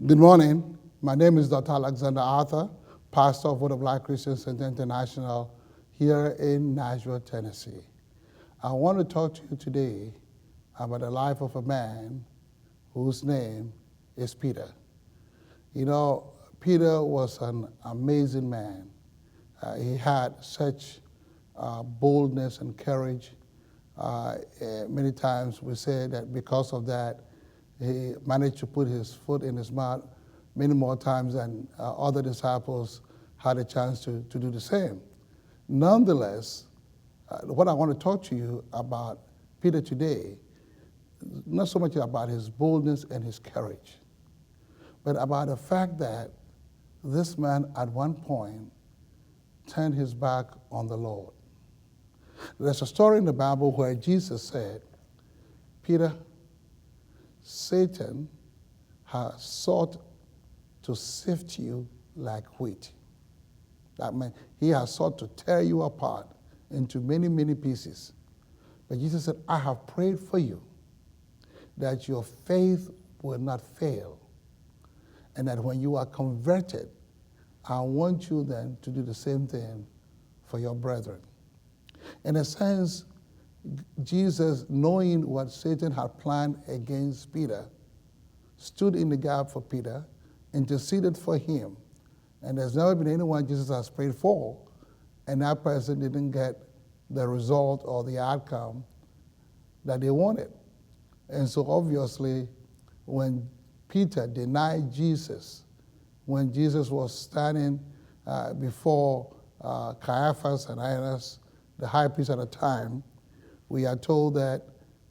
Good morning. My name is Dr. Alexander Arthur, pastor of Word of Life Christian Center International here in Nashville, Tennessee. I want to talk to you today about the life of a man whose name is Peter. You know, Peter was an amazing man. He had such boldness and courage. Many times we say that because of that, he managed to put his foot in his mouth many more times than other disciples had a chance to do the same. Nonetheless, what I want to talk to you about Peter today, not so much about his boldness and his courage, but about the fact that this man at one point turned his back on the Lord. There's a story in the Bible where Jesus said, Peter, Satan has sought to sift you like wheat. That means he has sought to tear you apart into many, many pieces. But Jesus said, I have prayed for you that your faith will not fail, and that when you are converted, I want you then to do the same thing for your brethren. In a sense, Jesus, knowing what Satan had planned against Peter, stood in the gap for Peter, interceded for him. And there's never been anyone Jesus has prayed for, and that person didn't get the result or the outcome that they wanted. And so obviously, when Peter denied Jesus, when Jesus was standing before Caiaphas and Annas, the high priest at the time, we are told that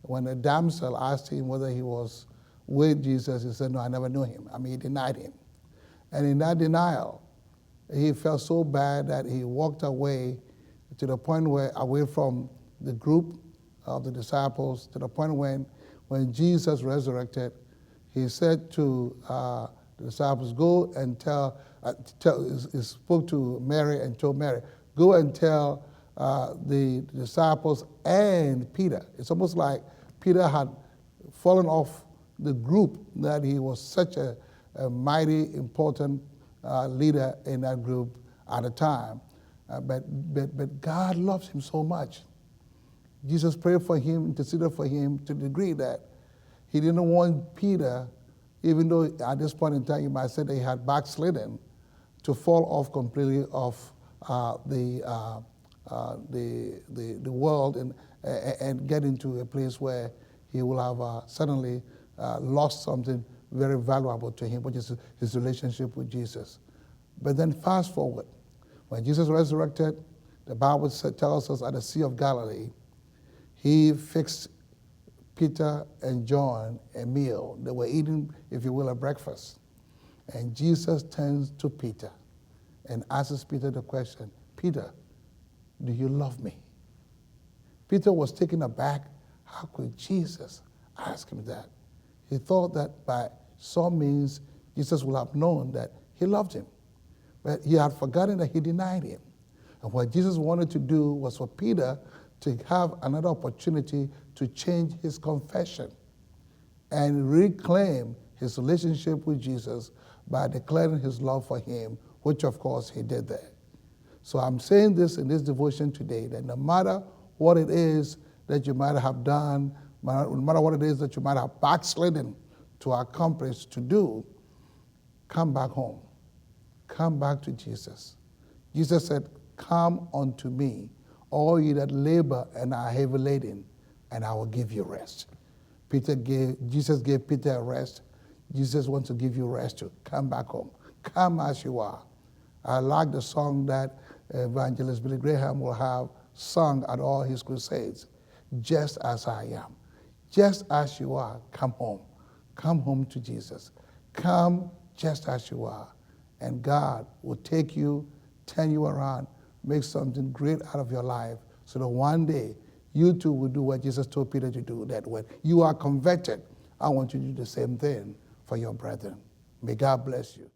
when the damsel asked him whether he was with Jesus, he said, no, I never knew him. I mean, he denied him. And in that denial, he felt so bad that he walked away to the point where, away from the group of the disciples, to the point when Jesus resurrected, he said to the disciples, go and he spoke to Mary and told Mary, go and tell the disciples and Peter. It's almost like Peter had fallen off the group, that he was such a mighty, important leader in that group at the time. But God loves him so much. Jesus prayed for him, interceded for him to the degree that he didn't want Peter, even though at this point in time you might say that he had backslidden, to fall off completely off the world and get into a place where he will have suddenly lost something very valuable to him, which is his relationship with Jesus. But then fast forward. When Jesus resurrected, the Bible tells us at the Sea of Galilee, he fixed Peter and John a meal. They were eating, if you will, a breakfast. And Jesus turns to Peter and asks Peter the question, Peter, do you love me? Peter was taken aback. How could Jesus ask him that? He thought that by some means Jesus would have known that he loved him. But he had forgotten that he denied him. And what Jesus wanted to do was for Peter to have another opportunity to change his confession and reclaim his relationship with Jesus by declaring his love for him, which of course he did there. So I'm saying this in this devotion today, that no matter what it is that you might have done, no matter what it is that you might have backslidden to accomplish, to do, come back home. Come back to Jesus. Jesus said, come unto me, all ye that labor and are heavy laden, and I will give you rest. Jesus gave Peter a rest. Jesus wants to give you rest too. Come back home. Come as you are. I like the song that Evangelist Billy Graham will have sung at all his crusades. Just as I am. Just as you are, come home. Come home to Jesus. Come just as you are. And God will take you, turn you around, make something great out of your life, so that one day you too will do what Jesus told Peter to do, that when you are converted, I want you to do the same thing for your brethren. May God bless you.